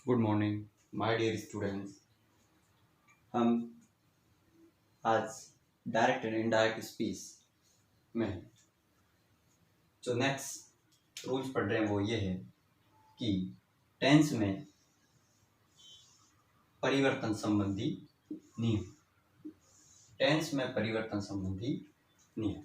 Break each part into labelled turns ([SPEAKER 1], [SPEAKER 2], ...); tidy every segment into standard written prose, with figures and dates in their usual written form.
[SPEAKER 1] Good morning my dear students. हम आज direct and indirect speech में जो नेक्स्ट रूल्स पढ़ रहे हैं वो ये है कि टेंस में परिवर्तन संबंधी नियम। टेंस में परिवर्तन संबंधी नियम।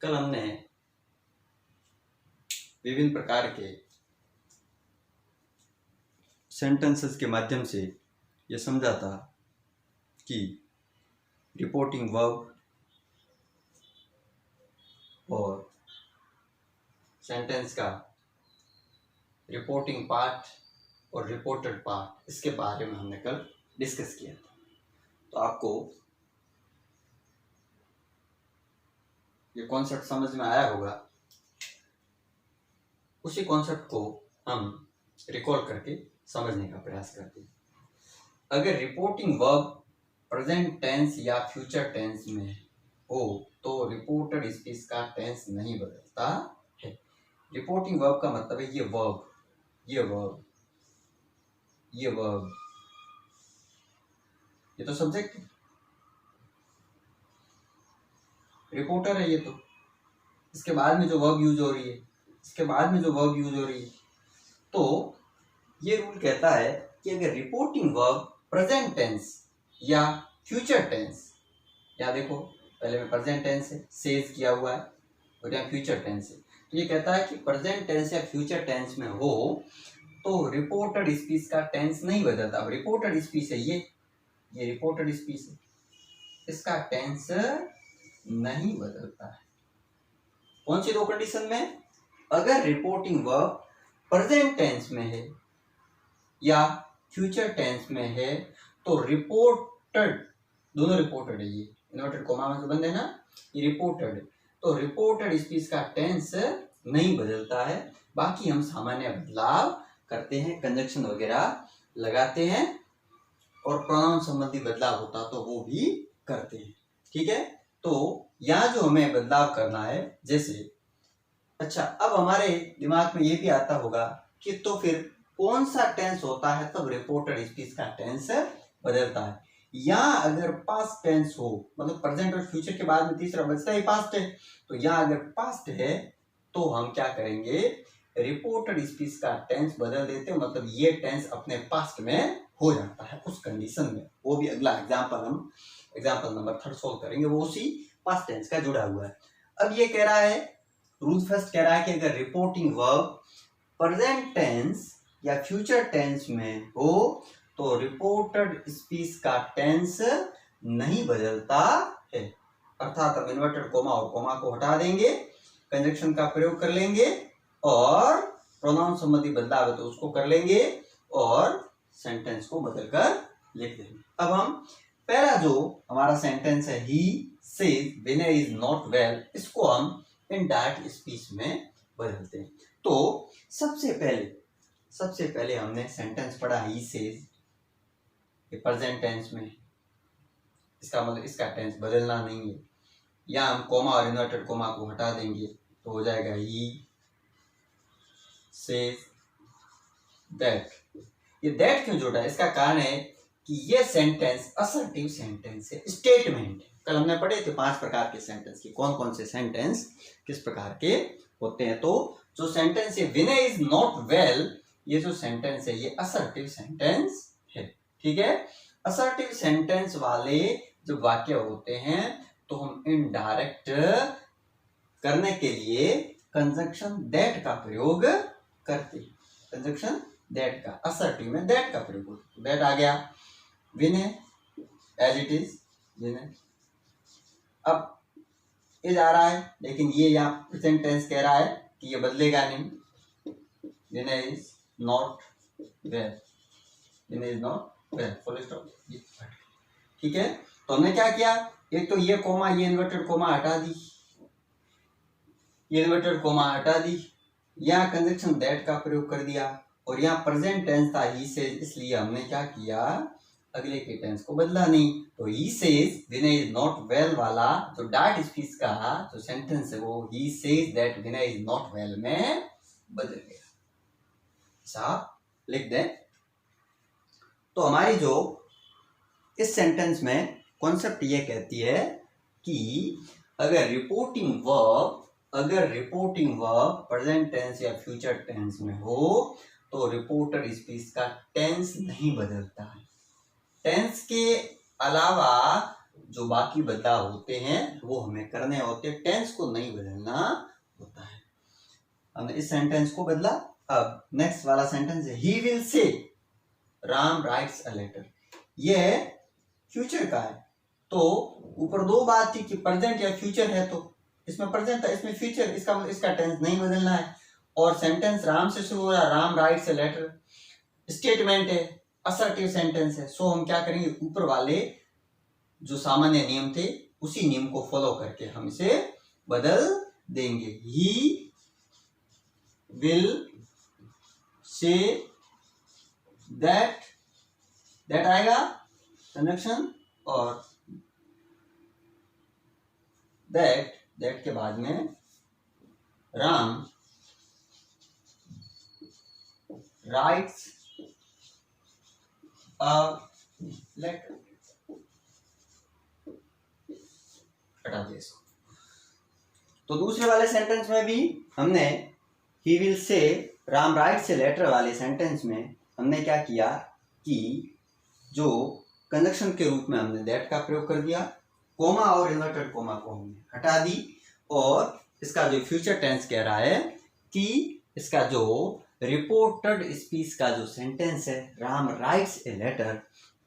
[SPEAKER 1] कल हमने विभिन्न प्रकार के सेंटेंसेस के माध्यम से ये समझा था कि रिपोर्टिंग वर्ब और सेंटेंस का रिपोर्टिंग पार्ट और रिपोर्टेड पार्ट, इसके बारे में हमने कल डिस्कस किया था। तो आपको ये कॉन्सेप्ट समझ में आया होगा। उसी कॉन्सेप्ट को हम रिकॉल करके समझने का प्रयास करते हैं। अगर रिपोर्टिंग वर्ब प्रेजेंट टेंस या फ्यूचर टेंस में हो तो रिपोर्टेड स्पीच का टेंस नहीं बदलता है। रिपोर्टिंग वर्ब का मतलब है ये वर्ब, ये वर्ब, ये वर्ब, ये तो सब्जेक्ट है, रिपोर्टर है ये तो। इसके बाद में जो वर्ब यूज हो रही है, इसके बाद में जो वर्ब यूज हो रही है, तो ये रूल कहता है कि अगर रिपोर्टिंग वर्ब प्रेजेंट टेंस या फ्यूचर टेंस, या देखो पहले में प्रेजेंट टेंस है, सेज किया हुआ है, और यहाँ फ्यूचर टेंस है, तो ये कहता है कि प्रेजेंट टेंस या फ्यूचर टेंस में हो तो रिपोर्टेड स्पीच का टेंस नहीं बदलता। अब रिपोर्टेड स्पीच है ये रिपोर्टेड स्पीच है, इसका टेंस नहीं बदलता है। कौन सी दो कंडीशन में? अगर रिपोर्टिंग वर्ब प्रेजेंट टेंस में है या फ्यूचर टेंस में है तो रिपोर्टेड, दोनों रिपोर्टेड है, ये इन्वर्टेड कोमा में जो बंद है ना, ये रिपोर्टेड है, तो रिपोर्टेड स्पीच का टेंस नहीं बदलता है। बाकी हम सामान्य बदलाव करते हैं, कंजक्शन वगैरह लगाते हैं, और प्रोनाउन संबंधी बदलाव होता तो वो भी करते हैं। ठीक है, तो यहाँ जो हमें बदलाव करना है, जैसे अच्छा अब हमारे दिमाग में ये भी आता होगा कि तो फिर कौन सा टेंस होता है तब रिपोर्टेड स्पीच का टेंस बदलता है। यहाँ अगर पास्ट टेंस हो, मतलब प्रेजेंट और फ्यूचर के बाद में तीसरा बचता ही पास्ट है, तो यहाँ अगर पास्ट है तो हम क्या करेंगे, रिपोर्टेड स्पीच का टेंस बदल देते हैं, मतलब ये टेंस अपने पास्ट में हो जाता है उस कंडीशन में। वो भी अगला एग्जाम्पल हम एग्जाम्पल नंबर 3 सोल्व करेंगे, वो उसी पास्ट टेंस का जुड़ा हुआ है। अब ये कह रहा है, रूल फर्स्ट कह रहा है कि अगर रिपोर्टिंग वर्ब प्रेजेंट टेंस या फ्यूचर टेंस में हो तो रिपोर्टेड स्पीच का टेंस नहीं बदलता है। अर्थात हम इन्वर्टेड कोमा और कोमा को हटा देंगे, कंजक्शन का प्रयोग कर लेंगे, और प्रोनाउन संबंधी बदलाव है तो उसको कर लेंगे, और सेंटेंस को बदलकर लिख देंगे। अब हम पहला जो हमारा सेंटेंस है, he says Vinay is not well, इसको हम इनडायरेक्ट स्पीच में बदलते हैं। तो सबसे पहले हमने सेंटेंस पढ़ा, ही सेज, ये प्रेजेंट टेंस में, इसका मतलब इसका टेंस बदलना नहीं है। या हम कोमा और इन्वर्टेड कोमा को हटा देंगे तो हो जाएगा ही सेज दैट। ये दैट क्यों जोड़ा है? इसका कारण है कि ये सेंटेंस असर्टिव सेंटेंस है, स्टेटमेंट है। कल हमने पढ़े थे 5 प्रकार के सेंटेंस की, कौन कौन से सेंटेंस किस प्रकार के होते हैं। तो जो सेंटेंस है विनय इज नॉट वेल, ये जो सेंटेंस है ये असर्टिव सेंटेंस है। ठीक है, असर्टिव सेंटेंस वाले जो वाक्य होते हैं तो हम इनडायरेक्ट करने के लिए कंजक्शन दैट का प्रयोग करते हैं। कंजक्शन दैट का, असर्टिव में दैट का प्रयोग होता है। दैट आ गया, विनय एज इट इज विनय। अब इज आ रहा है, लेकिन ये यहाँ प्रेजेंट टेंस कह रहा है कि ये बदलेगा नहीं, Vinay is not well, Vinay is not well, full stop. ठीक है, तो हमने क्या किया, एक तो ये कोमा, ये इन्वर्टेड कोमा हटा दी, ये इन्वर्टेड कोमा हटा दी, यहाँ कंजक्शन दैट का प्रयोग कर दिया, और यहाँ प्रेजेंट टेंस था ही सेज, इसलिए हमने क्या किया, अगले के टेंस को बदला नहीं। तो he says Vinay is not well वाला जो डायरेक्ट स्पीच का जो सेंटेंस है वो he says that Vinay is not well में बदल गया। साहब लिख दें। तो हमारी जो इस सेंटेंस में कॉन्सेप्ट ये कहती है कि अगर रिपोर्टिंग वर्ब प्रेजेंट टेंस या फ्यूचर टेंस में हो तो रिपोर्टर स्पीच का टेंस नहीं बदलता है। टेंस के अलावा जो बाकी बदलाव होते हैं वो हमें करने होते हैं, टेंस को नहीं बदलना होता है। हमने इस सेंटेंस को बदला। अब नेक्स्ट वाला सेंटेंस है he will say Ram writes a letter. ये फ्यूचर का है। तो ऊपर दो बात थी कि प्रेजेंट या फ्यूचर है, तो इसमें प्रेजेंट था, इसमें फ्यूचर, इसका टेंस नहीं बदलना है। और सेंटेंस राम से शुरू हो रहा है, Ram writes a letter, statement है, असर्टिव सेंटेंस है। सो हम क्या करेंगे, ऊपर वाले जो सामान्य नियम थे उसी नियम को फॉलो करके हम इसे बदल देंगे। ही विल से दैट आएगा कंजंक्शन, और दैट के बाद में राम राइट्स अ लेटर, हटा दिया इसको। तो दूसरे वाले सेंटेंस में भी हमने he will say Ram writes a letter वाले सेंटेंस में हमने क्या किया कि जो कंजंक्शन के रूप में हमने दैट का प्रयोग कर दिया, कोमा और इन्वर्टेड कोमा को हमने हटा दी, और इसका जो फ्यूचर टेंस कह रहा है कि इसका जो रिपोर्टेड स्पीच का जो सेंटेंस है राम राइट्स ए लेटर,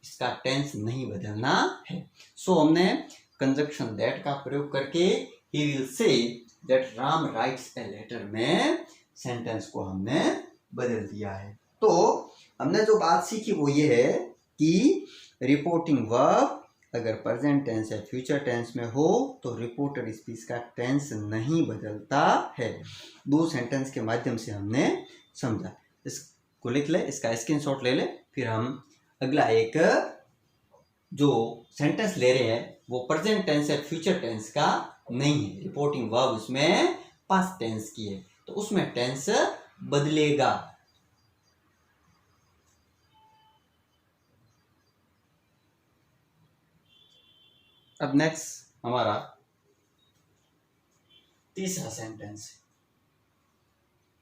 [SPEAKER 1] इसका टेंस नहीं बदलना है। सो हमने कंजंक्शन दैट का प्रयोग करके he will say that Ram writes a letter में सेंटेंस को हमने बदल दिया है। तो हमने जो बात सीखी वो ये है कि रिपोर्टिंग वर्ब अगर प्रेजेंट टेंस या फ्यूचर टेंस में हो तो रिपोर्टेड स्पीच का टेंस नहीं बदलता है। दो सेंटेंस के माध्यम से हमने समझा। इसको लिख ले, इसका स्क्रीनशॉट ले ले, फिर हम अगला एक जो सेंटेंस ले रहे हैं वो प्रेजेंट टेंस या फ्यूचर टेंस का नहीं है, रिपोर्टिंग वर्ब उसमें पास्ट टेंस की है, तो उसमें टेंस बदलेगा। अब नेक्स्ट हमारा तीसरा सेंटेंस है।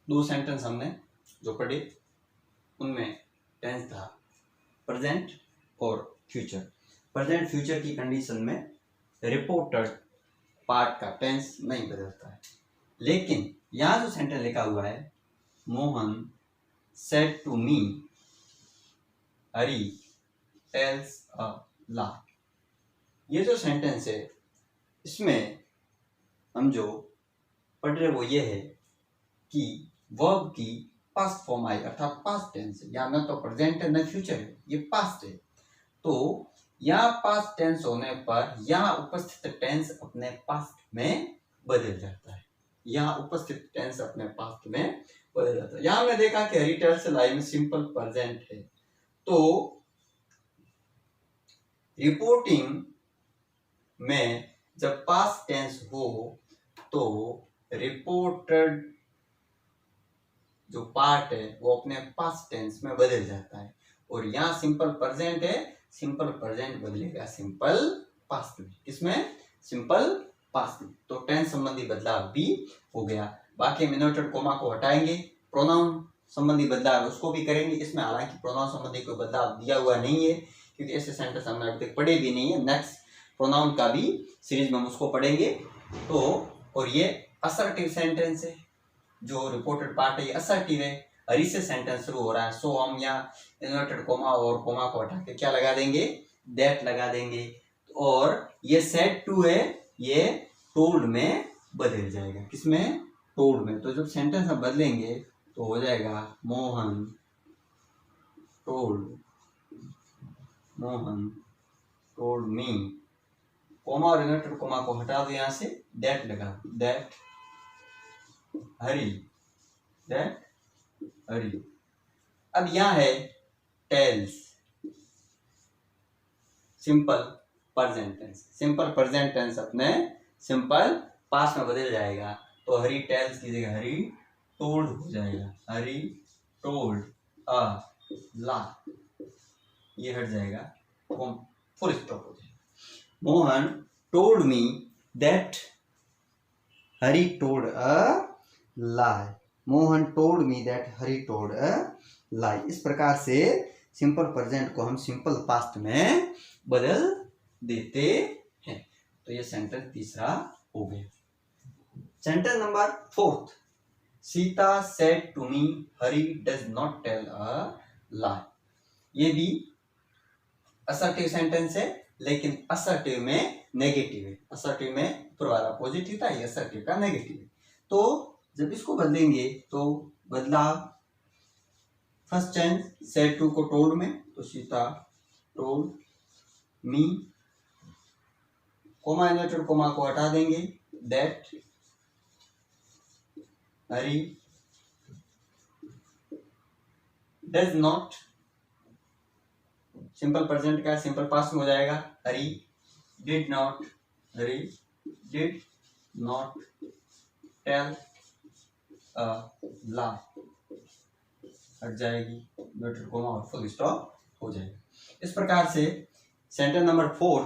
[SPEAKER 1] दो सेंटेंस हमने जो पढ़े उनमें टेंस था प्रेजेंट और फ्यूचर। प्रेजेंट फ्यूचर की कंडीशन में रिपोर्टेड पार्ट का टेंस नहीं बदलता है, लेकिन यहां जो सेंटेंस लिखा हुआ है Mohan said to me Hari tells a lie, ये जो सेंटेंस है इसमें हम जो पढ़ रहे वो ये है कि वर्ब की पास्ट फॉर्म आई, अर्थात पास्ट टेंस है। यहाँ न तो प्रेजेंट है न फ्यूचर है, ये पास्ट है। तो यहाँ पास्ट टेंस होने पर यहाँ उपस्थित टेंस अपने पास्ट में बदल जाता है। यहाँ उपस्थित टेंस अपने पास्ट में बदल जाता है। यहाँ हमने देखा कि हरी टेल्स लाइन में सिंपल प्रेजेंट है, तो रिपोर्टिंग में जब पास्ट टेंस हो तो रिपोर्टेड जो पार्ट है वो अपने पास्ट टेंस में बदल जाता है, और यहाँ सिंपल प्रेजेंट है, सिंपल प्रेजेंट बदलेगा सिंपल पास्ट में। किसमें? सिंपल पास्ट में। तो टेंस संबंधी बदलाव भी हो गया। बाकी हम इन्वर्टेड कोमा को हटाएंगे, प्रोनाउन संबंधी बदलाव उसको भी करेंगे। इसमें हालांकि प्रोनाउन संबंधी कोई बदलाव दिया हुआ नहीं है क्योंकि ऐसे सेंटेंस हमने अभी तक पढ़े भी नहीं है। नेक्स्ट प्रोनाउन का भी सीरीज में हम उसको पढ़ेंगे। तो और ये असर्टिव सेंटेंस है, जो रिपोर्टेड पार्ट है ये असर्टिव है, हरी से सेंटेंस शुरू हो रहा है। सो हम यहाँ इन्वर्टेड कोमा और कोमा को हटा के क्या लगा देंगे? दैट लगा देंगे। और ये सेड टू है, ये टोल्ड में बदल जाएगा। किसमें? टोल्ड में। तो जब सेंटेंस हम बदलेंगे तो हो जाएगा मोहन टोल्ड मी। कोमा और इन्वर्टेड कोमा को हटा दो, यहाँ से दैट लगा, दैट हरी। अब यहाँ है tells, simple present tense. Simple present tense अपने सिंपल पास्ट में बदल जाएगा, तो हरी टेल्स की जगह हरी टोल्ड हो जाएगा। हरी टोल्ड अ ला, ये हट जाएगा, फुल स्टॉप हो जाएगा। Mohan told me that Hari told a lie. Mohan told me that Hari told a lie. इस प्रकार से सिंपल प्रेजेंट को हम सिंपल पास्ट में बदल देते हैं। तो ये सेंटेंस तीसरा हो गया। Sentence number 4, Sita said to me Hari does not tell a lie. ये भी असर्टिव सेंटेंस है, लेकिन असर्टिव में नेगेटिव है। असर्टिव में ऊपर वाला पॉजिटिव था, ये असर्टिव का नेगेटिव है। तो जब इसको बदलेंगे तो बदलाव, फर्स्ट टेंस सेड टू को टोल्ड में, तो Sita told me, comma inverted comma को हटा देंगे, that Hari does not, simple present का सिंपल पास्ट में हो जाएगा, Hari did not, Hari did not tell a lie, हट जाएगी, इन्वर्टेड कोमा और फुल स्टॉप हो जाएगा। इस प्रकार से sentence number 4,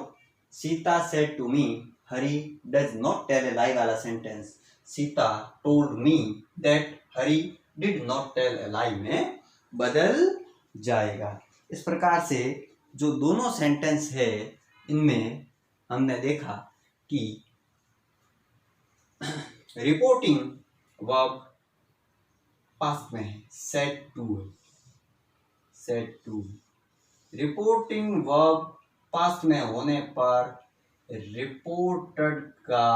[SPEAKER 1] Sita said to me Hari does not tell a lie वाला sentence Sita told me that Hari did not tell a lie में बदल जाएगा। इस प्रकार से जो दोनों सेंटेंस है, इनमें हमने देखा कि रिपोर्टिंग वर्ब पास्ट में है, सेड टू है, said to. Reporting verb past में होने पर रिपोर्टेड का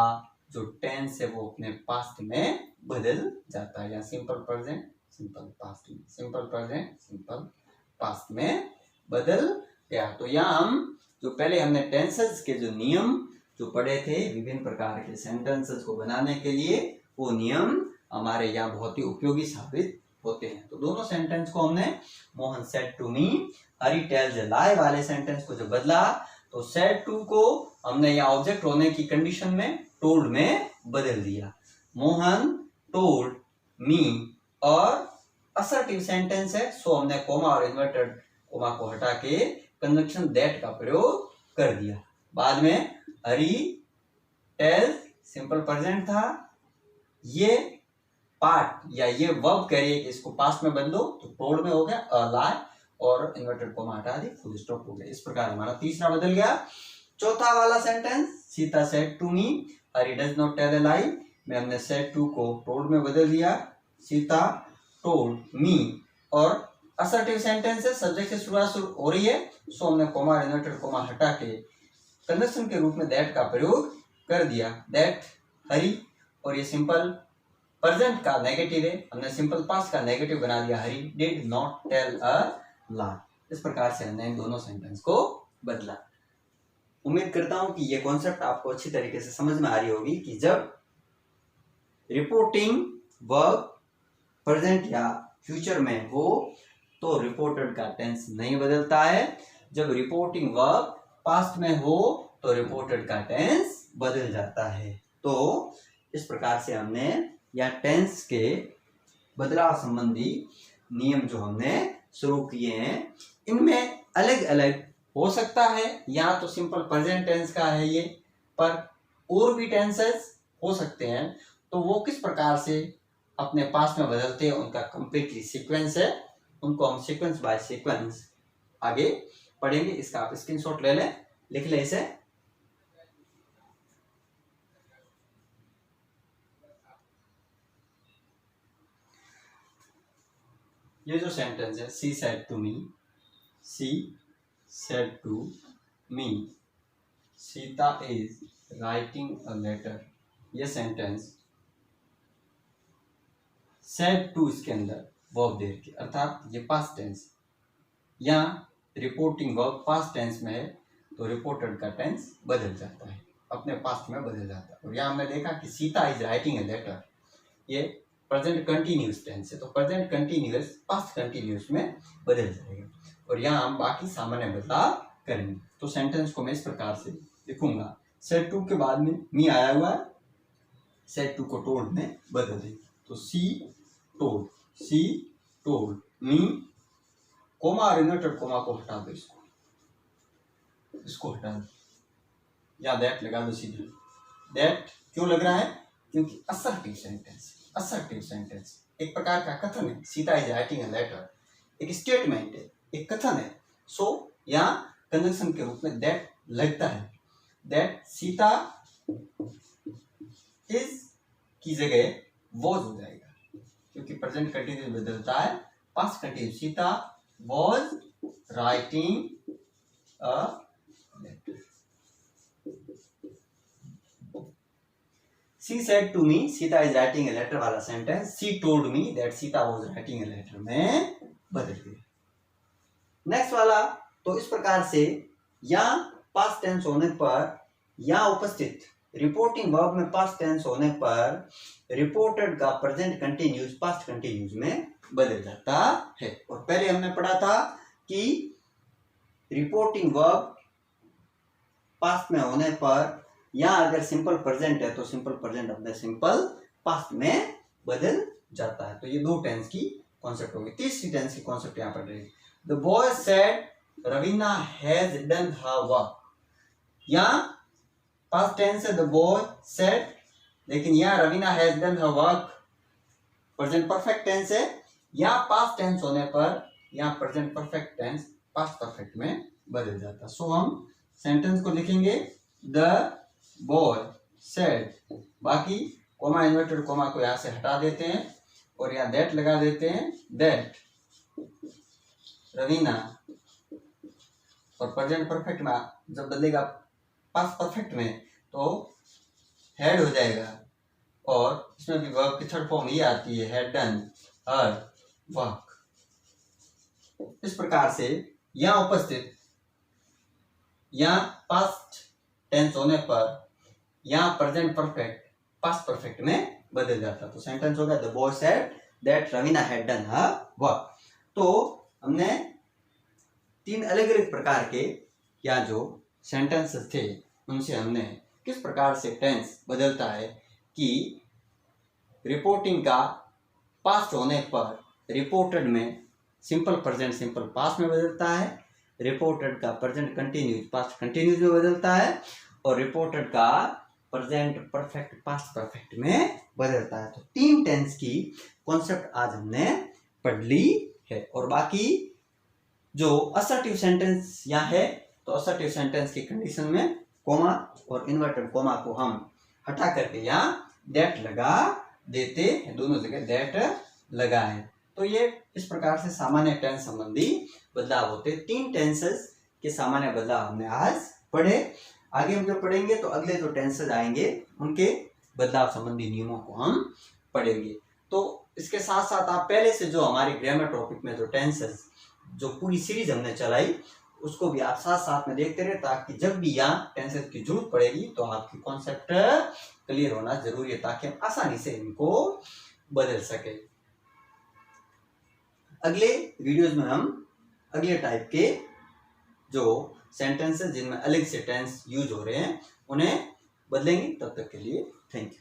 [SPEAKER 1] जो टेंस है वो अपने पास्ट में बदल जाता है, या सिंपल प्रेजेंट सिंपल पास्ट में, सिंपल प्रेजेंट सिंपल पास्ट में बदल गया। तो यहाँ हम जो पहले हमने टेंसेस के जो नियम जो पढ़े थे विभिन्न प्रकार के सेंटेंसेस को बनाने के लिए, वो नियम हमारे यहाँ बहुत ही उपयोगी साबित होते हैं। तो दोनों सेंटेंस को हमने Mohan said to me Hari tells a lie वाले सेंटेंस को जो बदला, तो सेड टू को हमने यहाँ ऑब्जेक्ट होने की कंडीशन में टोल्ड में बदल दिया। मोहन टोल्ड मी, और असर्टिव सेंटेंस है, सो हमने कोमा और इन्वर्टेड कोमा को हटा के कंजंक्शन दैट का प्रयोग कर दिया। बाद में हरी टेल्स सिंपल प्रेजेंट था, ये पार्ट या ये वर्ब करिए कि इसको पास्ट में बदलो, तो टोल्ड में हो गया अ लाई, और इन्वर्टेड कोमा हटा दी, फुल स्टॉप हो गया। इस प्रकार हमारा तीसरा बदल गया। चौथा वाला sentence Sita said to me Hari does not tell a lie में हमने सेड टू को टोल्ड में बदल दिया, सीता टोल्ड मी, और असर्टिव सेंटेंस है, सब्जेक्ट से शुरुआत हो रही है, सो हमने कोमा इन्वर्टेड कोमा हटा के कंजंक्शन के रूप में दैट का प्रयोग कर दिया, दैट हरी, और ये सिंपल प्रेजेंट का नेगेटिव है, हमने सिंपल पास्ट का नेगेटिव बना दिया, हरी did not tell a lie. इस प्रकार से हमने इन दोनों सेंटेंस को बदला। उम्मीद करता हूं कि ये कॉन्सेप्ट आपको अच्छी तरीके से समझ में आ रही होगी कि जब रिपोर्टिंग वर्ब प्रेजेंट या फ्यूचर में हो तो रिपोर्टेड का टेंस नहीं बदलता है, जब रिपोर्टिंग वर्ब पास्ट में हो तो रिपोर्टेड का टेंस बदल जाता है। तो इस प्रकार से हमने या टेंस के बदलाव संबंधी नियम जो हमने शुरू किए हैं, इनमें अलग अलग हो सकता है, या तो सिंपल प्रेजेंट टेंस का है ये, पर और भी टेंसेस हो सकते हैं। तो वो किस प्रकार से अपने पास में बदलते हैं, उनका कंप्लीटली सीक्वेंस है, उनको हम सीक्वेंस बाय सीक्वेंस आगे पढ़ेंगे। इसका आप स्क्रीनशॉट ले लें, लिख लें इसे। ये जो सेंटेंस है, she said to me, she said to me Sita is writing a letter, ये सेंटेंस सेड टू इसके अंदर वर्ब दे रखी, अर्थात ये पास्ट टेंस, यहाँ रिपोर्टिंग वर्ब पास्ट टेंस में है तो रिपोर्टेड का टेंस बदल जाता है, अपने पास्ट में बदल जाता है। और यहाँ हमने देखा कि Sita is writing a letter, ये प्रेजेंट कंटिन्यूस टेंस है, तो प्रेजेंट कंटिन्यूस पास्ट कंटिन्यूस में बदल जाएगा। और यहाँ हम बाकी सामान्य बदलाव करेंगे। तो सेंटेंस को मैं इस प्रकार से लिखूंगा, सेड टू के बाद में मी आया हुआ है, सेड टू को टोल्ड में बदल देंगे, तो सी टोल्ड मी, कोमा और इन्वर्टेड कोमा को हटा दो, इसको हटा दो, या दैट लगा दो सीधे। दैट क्यों लग रहा है? क्योंकि असर्टिव सेंटेंस एक प्रकार का कथन है। Sita is writing a letter एक स्टेटमेंट है, एक कथन है। सो यहाँ कंजंक्शन के रूप में दैट लगता है। दैट सीता इज की जगह वॉज हो जाएगा, क्योंकि प्रेजेंट कंटिन्यूस बदलता है, past continuous. Sita was writing a letter. She said to me, Sita is writing a letter वाला sentence she told me that Sita was writing a letter में बदल गया। नेक्स्ट वाला, तो इस प्रकार से या पास्ट टेंस होने पर या उपस्थित रिपोर्टिंग वर्ब में पास्ट टेंस होने पर रिपोर्टेड का प्रेजेंट कंटिन्यूस पास्ट कंटिन्यूस में बदल जाता है। और पहले हमने पढ़ा था कि रिपोर्टिंग वर्ब पास्ट में होने पर या अगर सिंपल प्रेजेंट है तो सिंपल प्रेजेंट अपने सिंपल पास्ट में बदल जाता है। तो ये दो टेंस की कॉन्सेप्ट होगी। तीसरी टेंस की कॉन्सेप्ट यहाँ पर रहेगी। The boy said Raveena has done her work. यहाँ पास्ट टेंस है द बॉय सेड, लेकिन यहाँ Raveena has done her work present perfect tense है। यहाँ पास्ट टेंस होने पर यहाँ present perfect tense past perfect में बदल जाता है। सो हम सेंटेंस को लिखेंगे द बॉय सेड, बाकी कोमा इन्वर्टेड कोमा को यहाँ से हटा देते हैं और यहाँ दैट लगा देते हैं। दैट रवीना, और प्रेजेंट परफेक्ट में जब बदलेगा पास्ट परफेक्ट में तो हैड हो जाएगा, और इसमें भी वर्ब की थर्ड फॉर्म ये आती है हैड डन हर वर्क। इस प्रकार से यहाँ उपस्थित यहाँ पास्ट टेंस होने पर यहाँ प्रेजेंट परफेक्ट पास्ट परफेक्ट में बदल जाता। तो सेंटेंस हो गया the boy said that Raveena had done her work. तो हमने तीन अलग अलग प्रकार के या जो सेंटेंसेस थे उनसे हमने किस प्रकार से टेंस बदलता है कि रिपोर्टिंग का पास्ट होने पर रिपोर्टेड में सिंपल प्रेजेंट सिंपल पास्ट में बदलता है, रिपोर्टेड का प्रेजेंट कंटिन्यूस पास्ट कंटिन्यूस में बदलता है, और रिपोर्टेड का प्रेजेंट परफेक्ट पास्ट परफेक्ट में बदलता है। तो तीन टेंस की कॉन्सेप्ट आज हमने पढ़ ली है। और बाकी जो असर्टिव सेंटेंस यहाँ है तो असर्टिव सेंटेंस की कंडीशन में कोमा और इन्वर्टेड कोमा को हम हटा करके यहाँ दैट लगा देते हैं, दोनों जगह दैट लगा है। तो ये इस प्रकार से सामान्य टेंस संबंधी बदलाव होते। तीन टेंसेस के सामान्य बदलाव हमने आज पढ़े। आगे हम जो पढ़ेंगे तो अगले जो टेंसेस आएंगे उनके बदलाव संबंधी नियमों को हम पढ़ेंगे। तो इसके साथ साथ आप पहले से जो हमारे ग्रामर टॉपिक में जो टेंसेस जो पूरी सीरीज हमने चलाई उसको भी आप साथ साथ में देखते रहे, ताकि जब भी यहाँ टेंसेस की जरूरत पड़ेगी तो आपकी कॉन्सेप्ट क्लियर होना जरूरी है, ताकि हम आसानी से इनको बदल सके। अगले वीडियोज में हम अगले टाइप के जो सेंटेंसेस जिनमें अलग से टेंस यूज हो रहे हैं उन्हें बदलेंगे। तब तक के लिए थैंक यू।